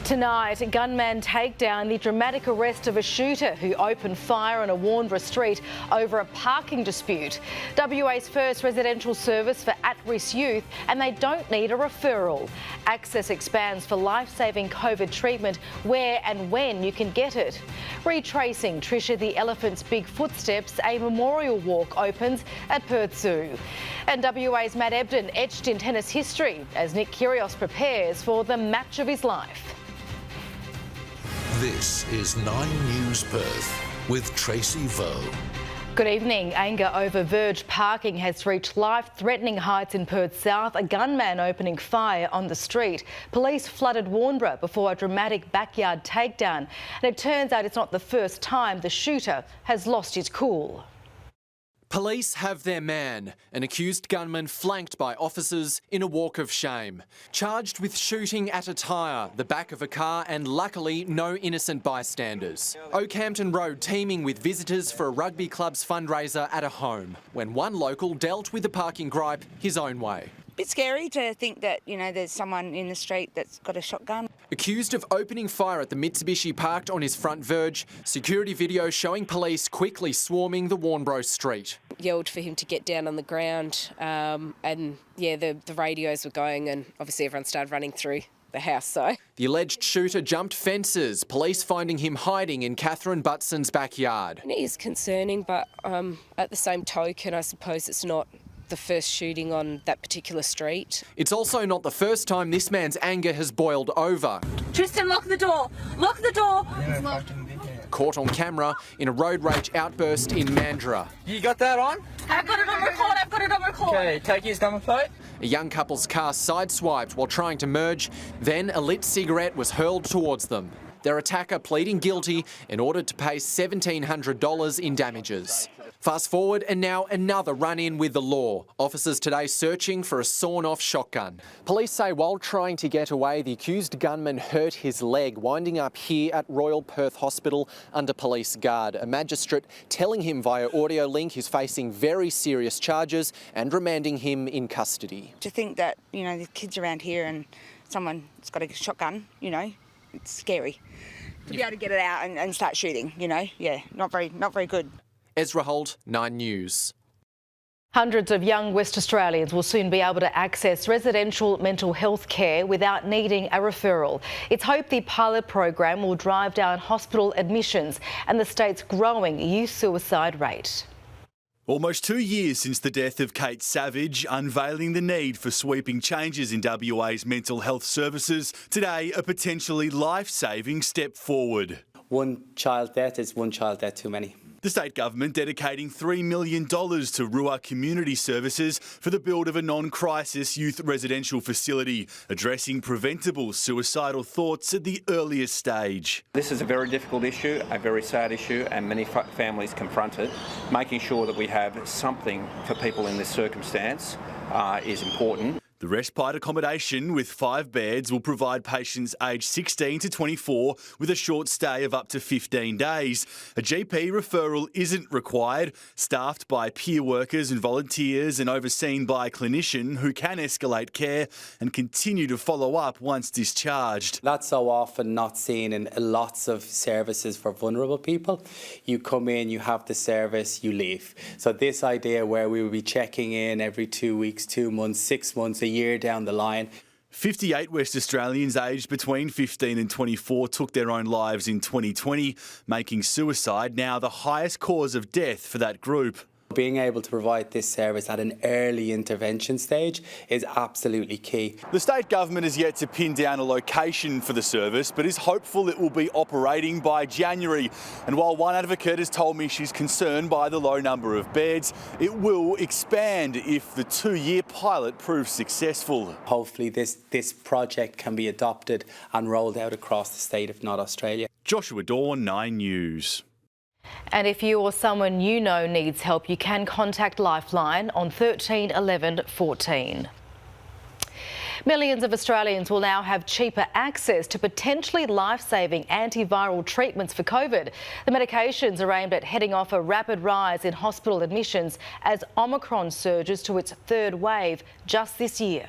Tonight, gunmen take down the dramatic arrest of a shooter who opened fire on a Warnbro street over a parking dispute. WA's first residential service for at-risk youth, and they don't need a referral. Access expands for life-saving COVID treatment where and when you can get it. Retracing Trisha the elephant's big footsteps, a memorial walk opens at Perth Zoo. And WA's Matt Ebden etched in tennis history as Nick Kyrgios prepares for the match of his life. This is 9 News Perth with Tracy Vo. Good evening. Anger over verge parking has reached life-threatening heights in Perth South. A gunman opening fire on the street. Police flooded Warnbro before a dramatic backyard takedown. And it turns out it's not the first time the shooter has lost his cool. Police have their man, an accused gunman flanked by officers in a walk of shame. Charged with shooting at a tyre, the back of a car, and luckily no innocent bystanders. Oakhampton Road teeming with visitors for a rugby club's fundraiser at a home, when one local dealt with the parking gripe his own way. Bit scary to think that, there's someone in the street that's got a shotgun. Accused of opening fire at the Mitsubishi parked on his front verge, security video showing police quickly swarming the Warnbro street. Yelled for him to get down on the ground the radios were going and obviously everyone started running through the house. So the alleged shooter jumped fences, police finding him hiding in Catherine Butson's backyard. It is concerning, but at the same token, I suppose it's not the first shooting on that particular street. It's also not the first time this man's anger has boiled over. Tristan, lock the door! Lock the door! Caught on camera in a road rage outburst in Mandurah. You got that on? I've got it on record, Okay, take his number plate. A young couple's car sideswiped while trying to merge, then a lit cigarette was hurled towards them. Their attacker pleading guilty and ordered to pay $1,700 in damages. Fast forward and now another run-in with the law. Officers today searching for a sawn-off shotgun. Police say while trying to get away, the accused gunman hurt his leg, winding up here at Royal Perth Hospital under police guard. A magistrate telling him via audio link he's facing very serious charges and remanding him in custody. To think that, the kids around here and someone's got a shotgun, it's scary. To be able to get it out and start shooting, not very good. Ezra Holt, 9 News. Hundreds of young West Australians will soon be able to access residential mental health care without needing a referral. It's hoped the pilot program will drive down hospital admissions and the state's growing youth suicide rate. Almost 2 years since the death of Kate Savage, unveiling the need for sweeping changes in WA's mental health services. Today, a potentially life-saving step forward. One child death is one child death too many. The state government dedicating $3 million to Rua Community Services for the build of a non-crisis youth residential facility, addressing preventable suicidal thoughts at the earliest stage. This is a very difficult issue, a very sad issue, and many families confront it. Making sure that we have something for people in this circumstance is important. The respite accommodation with 5 beds will provide patients aged 16 to 24 with a short stay of up to 15 days. A GP referral isn't required, staffed by peer workers and volunteers and overseen by a clinician who can escalate care and continue to follow up once discharged. That's so often not seen in lots of services for vulnerable people. You come in, you have the service, you leave. So this idea where we will be checking in every 2 weeks, 2 months, 6 months, a year down the line. 58 West Australians aged between 15 and 24 took their own lives in 2020, making suicide now the highest cause of death for that group. Being able to provide this service at an early intervention stage is absolutely key. The state government has yet to pin down a location for the service, but is hopeful it will be operating by January. And while one advocate has told me she's concerned by the low number of beds, it will expand if the 2-year pilot proves successful. Hopefully this project can be adopted and rolled out across the state, if not Australia. Joshua Dawn, 9 News. And if you or someone you know needs help, you can contact Lifeline on 13 11 14. Millions of Australians will now have cheaper access to potentially life-saving antiviral treatments for COVID. The medications are aimed at heading off a rapid rise in hospital admissions as Omicron surges to its 3rd wave just this year.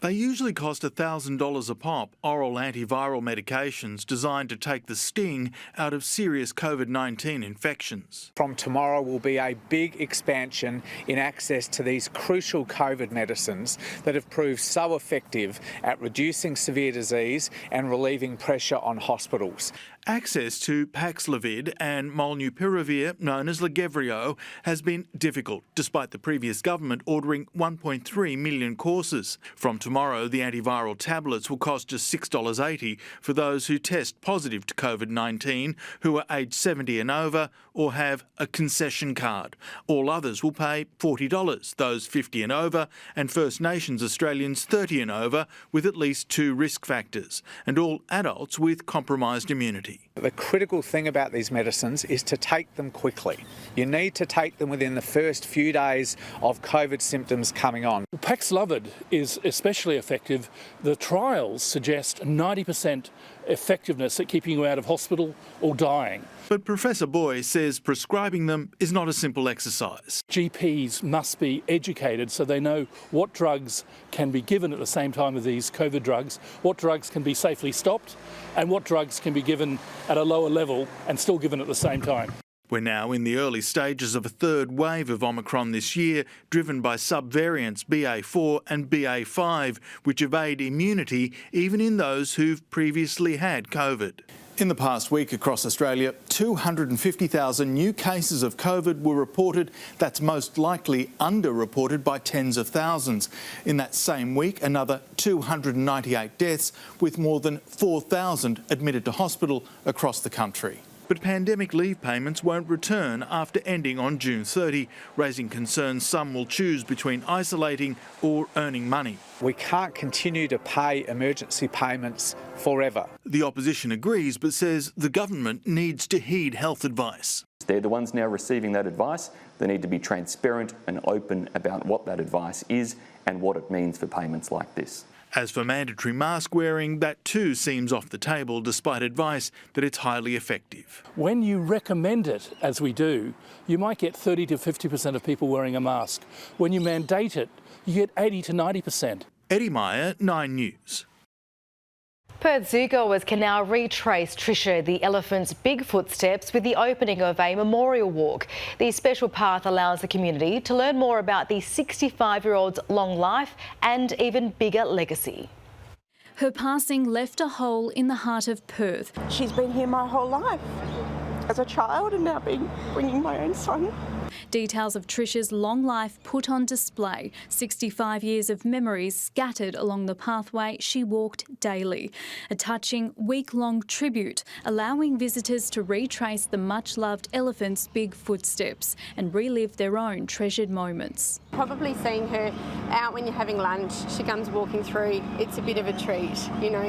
They usually cost $1,000 a pop, oral antiviral medications designed to take the sting out of serious COVID-19 infections. From tomorrow will be a big expansion in access to these crucial COVID medicines that have proved so effective at reducing severe disease and relieving pressure on hospitals. Access to Paxlovid and Molnupiravir, known as Lagevrio, has been difficult, despite the previous government ordering 1.3 million courses. From tomorrow, the antiviral tablets will cost just $6.80 for those who test positive to COVID-19, who are aged 70 and over or have a concession card. All others will pay $40, those 50 and over, and First Nations Australians 30 and over with at least 2 risk factors, and all adults with compromised immunity. The critical thing about these medicines is to take them quickly. You need to take them within the first few days of COVID symptoms coming on. Paxlovid is especially effective. The trials suggest 90% effectiveness at keeping you out of hospital or dying. But Professor Boy says prescribing them is not a simple exercise. GPs must be educated so they know what drugs can be given at the same time as these COVID drugs, what drugs can be safely stopped, and what drugs can be given at a lower level and still given at the same time. We're now in the early stages of a third wave of Omicron this year, driven by subvariants BA4 and BA5, which evade immunity even in those who've previously had COVID. In the past week across Australia, 250,000 new cases of COVID were reported. That's most likely underreported by tens of thousands. In that same week, another 298 deaths, with more than 4,000 admitted to hospital across the country. But pandemic leave payments won't return after ending on June 30, raising concerns some will choose between isolating or earning money. We can't continue to pay emergency payments forever. The opposition agrees, but says the government needs to heed health advice. They're the ones now receiving that advice. They need to be transparent and open about what that advice is and what it means for payments like this. As for mandatory mask wearing, that too seems off the table despite advice that it's highly effective. When you recommend it, as we do, you might get 30 to 50% of people wearing a mask. When you mandate it, you get 80 to 90%. Eddie Meyer, 9 News. Perth zoogoers can now retrace Trisha the elephant's big footsteps with the opening of a memorial walk. The special path allows the community to learn more about the 65-year-old's long life and even bigger legacy. Her passing left a hole in the heart of Perth. She's been here my whole life as a child and now bringing my own son. Details of Trisha's long life put on display, 65 years of memories scattered along the pathway she walked daily. A touching week-long tribute, allowing visitors to retrace the much-loved elephant's big footsteps and relive their own treasured moments. Probably seeing her out when you're having lunch, she comes walking through, it's a bit of a treat. You know,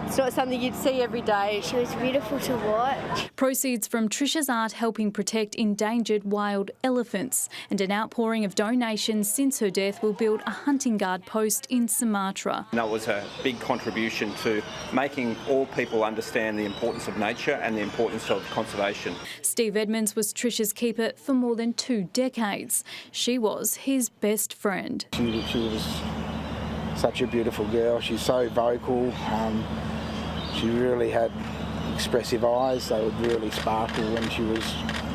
it's not something you'd see every day. She was beautiful to watch. Proceeds from Trisha's art helping protect endangered wild elephants, and an outpouring of donations since her death will build a hunting guard post in Sumatra. And that was a big contribution to making all people understand the importance of nature and the importance of conservation. Steve Edmonds was Trisha's keeper for more than 2 decades. She was his best friend. She was such a beautiful girl. She's so vocal. She really had expressive eyes. They would really sparkle when she was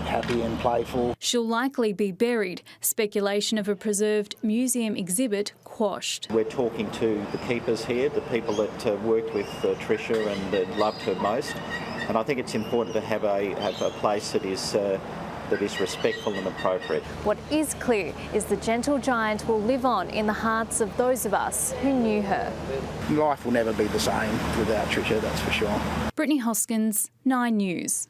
happy and playful. She'll likely be buried. Speculation of a preserved museum exhibit quashed. We're talking to the keepers here, the people that worked with Trisha and that loved her most. And I think it's important to have a place that is respectful and appropriate. What is clear is the gentle giant will live on in the hearts of those of us who knew her. Life will never be the same without Trisha, that's for sure. Brittany Hoskins, 9 News.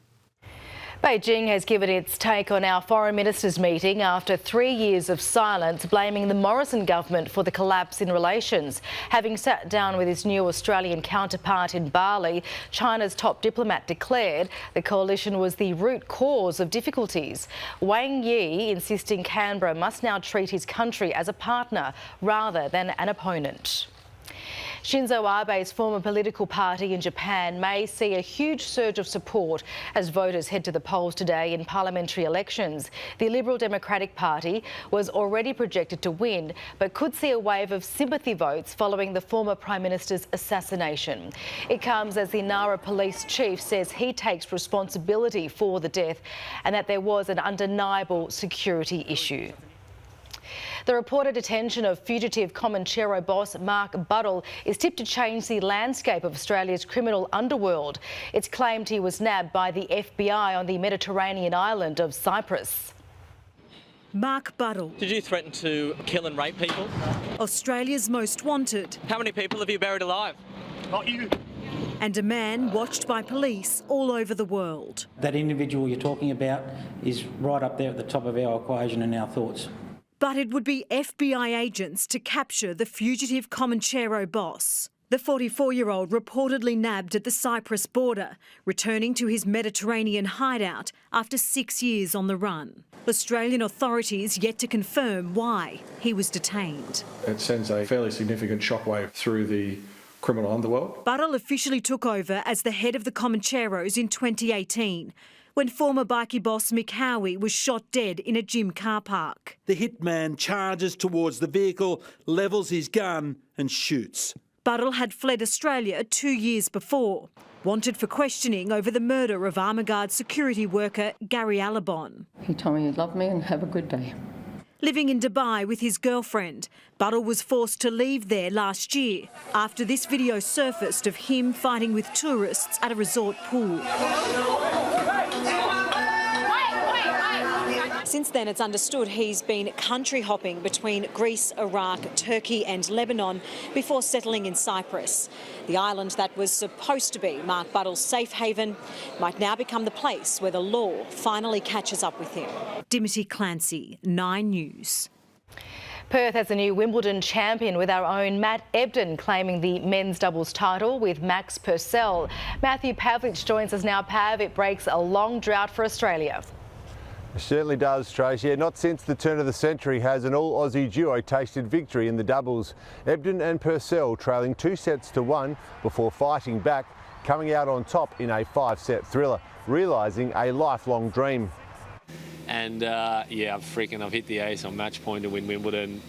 Beijing has given its take on our foreign ministers' meeting after 3 years of silence, blaming the Morrison government for the collapse in relations. Having sat down with his new Australian counterpart in Bali, China's top diplomat declared the coalition was the root cause of difficulties. Wang Yi insisting Canberra must now treat his country as a partner rather than an opponent. Shinzo Abe's former political party in Japan may see a huge surge of support as voters head to the polls today in parliamentary elections. The Liberal Democratic Party was already projected to win, but could see a wave of sympathy votes following the former Prime Minister's assassination. It comes as the Nara police chief says he takes responsibility for the death and that there was an undeniable security issue. The reported detention of fugitive Comanchero boss Mark Buddle is tipped to change the landscape of Australia's criminal underworld. It's claimed he was nabbed by the FBI on the Mediterranean island of Cyprus. Mark Buddle. Did you threaten to kill and rape people? Australia's most wanted. How many people have you buried alive? Not you. And a man watched by police all over the world. That individual you're talking about is right up there at the top of our equation and our thoughts. But it would be FBI agents to capture the fugitive Comanchero boss. The 44-year-old reportedly nabbed at the Cyprus border, returning to his Mediterranean hideout after 6 years on the run. Australian authorities yet to confirm why he was detained. It sends a fairly significant shockwave through the criminal underworld. Buddle officially took over as the head of the Comancheros in 2018, when former bikie boss Mick Howie was shot dead in a gym car park. The hitman charges towards the vehicle, levels his gun and shoots. Buddle had fled Australia 2 years before, wanted for questioning over the murder of Armaguard security worker Gary Alabon. He told me he'd love me and have a good day. Living in Dubai with his girlfriend, Buddle was forced to leave there last year after this video surfaced of him fighting with tourists at a resort pool. Since then, it's understood he's been country hopping between Greece, Iraq, Turkey and Lebanon before settling in Cyprus. The island that was supposed to be Mark Buddle's safe haven might now become the place where the law finally catches up with him. Dimity Clancy, 9 News. Perth has a new Wimbledon champion with our own Matt Ebden claiming the men's doubles title with Max Purcell. Matthew Pavlich joins us now. Pav, it breaks a long drought for Australia. It certainly does, Trace. Yeah, not since the turn of the century has an all-Aussie duo tasted victory in the doubles. Ebden and Purcell trailing 2-1 before fighting back, coming out on top in a 5-set thriller, realising a lifelong dream. And yeah, I've hit the ace on match point to win Wimbledon.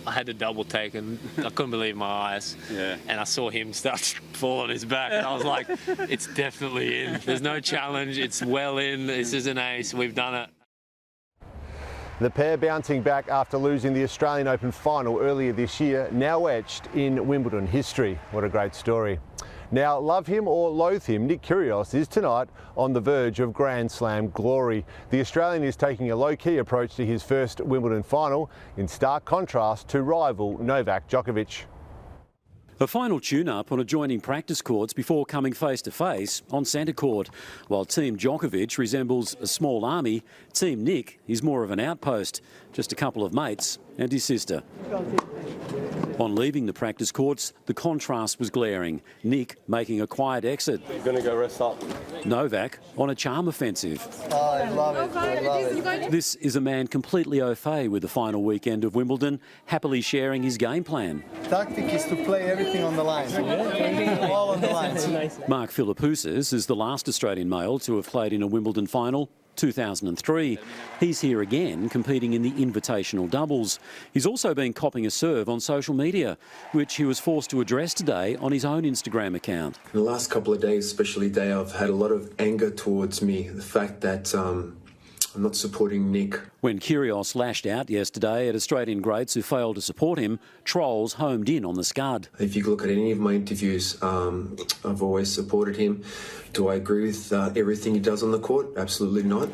I had the double taken. I couldn't believe my eyes. Yeah. And I saw him start to fall on his back. And I was like, it's definitely in. There's no challenge. It's well in. This is an ace. We've done it. The pair bouncing back after losing the Australian Open final earlier this year, now etched in Wimbledon history. What a great story. Now, love him or loathe him, Nick Kyrgios is tonight on the verge of Grand Slam glory. The Australian is taking a low-key approach to his first Wimbledon final, in stark contrast to rival Novak Djokovic. A final tune-up on adjoining practice courts before coming face-to-face on centre court. While Team Djokovic resembles a small army, Team Nick is more of an outpost, just a couple of mates and his sister. On leaving the practice courts, the contrast was glaring. Nick making a quiet exit. You're going to go rest up. Novak on a charm offensive. Oh, I love it. I love it. This is a man completely au fait with the final weekend of Wimbledon, happily sharing his game plan. Tactic is to play everything on the line. All on the line. Mark Philippoussis is the last Australian male to have played in a Wimbledon final. 2003. He's here again, competing in the invitational doubles. He's also been copping a serve on social media, which he was forced to address today on his own Instagram account. In the last couple of days, especially today, I've had a lot of anger towards me. The fact that I'm not supporting Nick. When Kyrgios lashed out yesterday at Australian greats who failed to support him, trolls homed in on the scud. If you look at any of my interviews, I've always supported him. Do I agree with everything he does on the court? Absolutely not.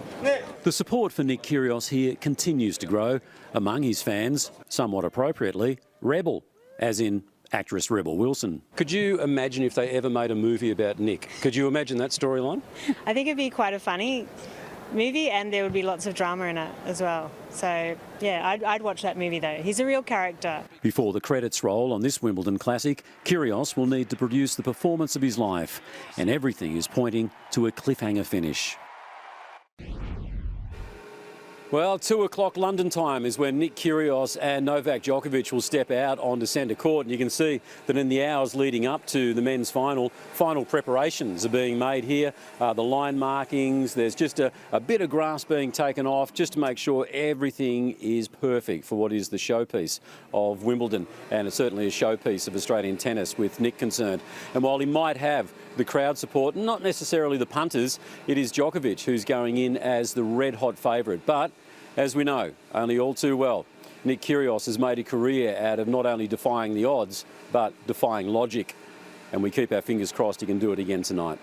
The support for Nick Kyrgios here continues to grow. Among his fans, somewhat appropriately, Rebel, as in actress Rebel Wilson. Could you imagine if they ever made a movie about Nick? Could you imagine that storyline? I think it'd be quite a funny movie, and there would be lots of drama in it as well. So, yeah, I'd watch that movie though. He's a real character. Before the credits roll on this Wimbledon Classic, Kyrgios will need to produce the performance of his life, and everything is pointing to a cliffhanger finish. Well, 2 o'clock London time is when Nick Kyrgios and Novak Djokovic will step out onto centre court, and you can see that in the hours leading up to the men's final preparations are being made here. The line markings, there's just a bit of grass being taken off just to make sure everything is perfect for what is the showpiece of Wimbledon, and it's certainly a showpiece of Australian tennis with Nick concerned. And while he might have the crowd support, not necessarily the punters, it is Djokovic who's going in as the red-hot favourite. But as we know, only all too well, Nick Kyrgios has made a career out of not only defying the odds, but defying logic. And we keep our fingers crossed he can do it again tonight.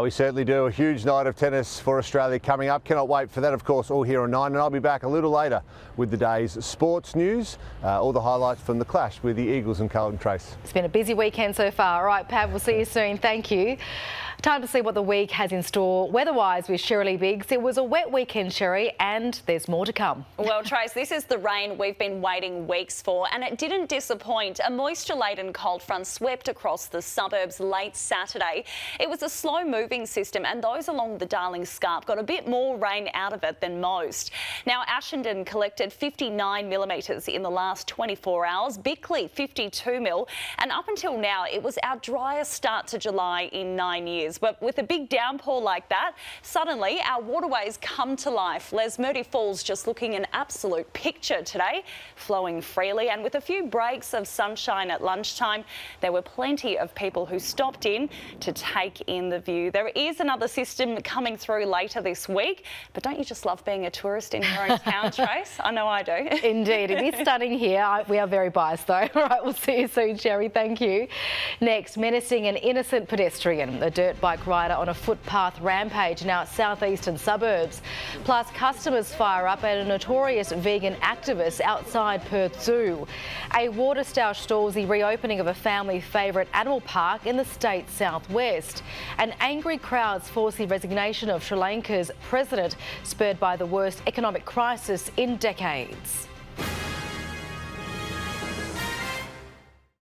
We certainly do. A huge night of tennis for Australia coming up. Cannot wait for that, of course, all here on 9. And I'll be back a little later with the day's sports news, all the highlights from the clash with the Eagles and Carlton Trace. It's been a busy weekend so far. All right, Pav, we'll see you soon. Thank you. Time to see what the week has in store weather-wise with Shirley Biggs. It was a wet weekend, Sherry, and there's more to come. Well, Trace, this is the rain we've been waiting weeks for, and it didn't disappoint. A moisture-laden cold front swept across the suburbs late Saturday. It was a slow-moving system, and those along the Darling Scarp got a bit more rain out of it than most. Now, Ashenden collected 59 millimetres in the last 24 hours, Bickley 52 mil, and up until now, it was our driest start to July in 9 years. But with a big downpour like that, suddenly our waterways come to life. Lesmurdy Falls just looking an absolute picture today, flowing freely, and with a few breaks of sunshine at lunchtime, there were plenty of people who stopped in to take in the view. There is another system coming through later this week, but don't you just love being a tourist in your own town, Trace? I know I do. Indeed, it is stunning here. We are very biased though. All right, we'll see you soon, Sherry. Thank you. Next, menacing an innocent pedestrian. A dirt bike rider on a footpath rampage in our southeastern suburbs. Plus, customers fire up at a notorious vegan activist outside Perth Zoo. A water stoush stalls the reopening of a family favourite animal park in the state's southwest. And angry crowds force the resignation of Sri Lanka's president, spurred by the worst economic crisis in decades.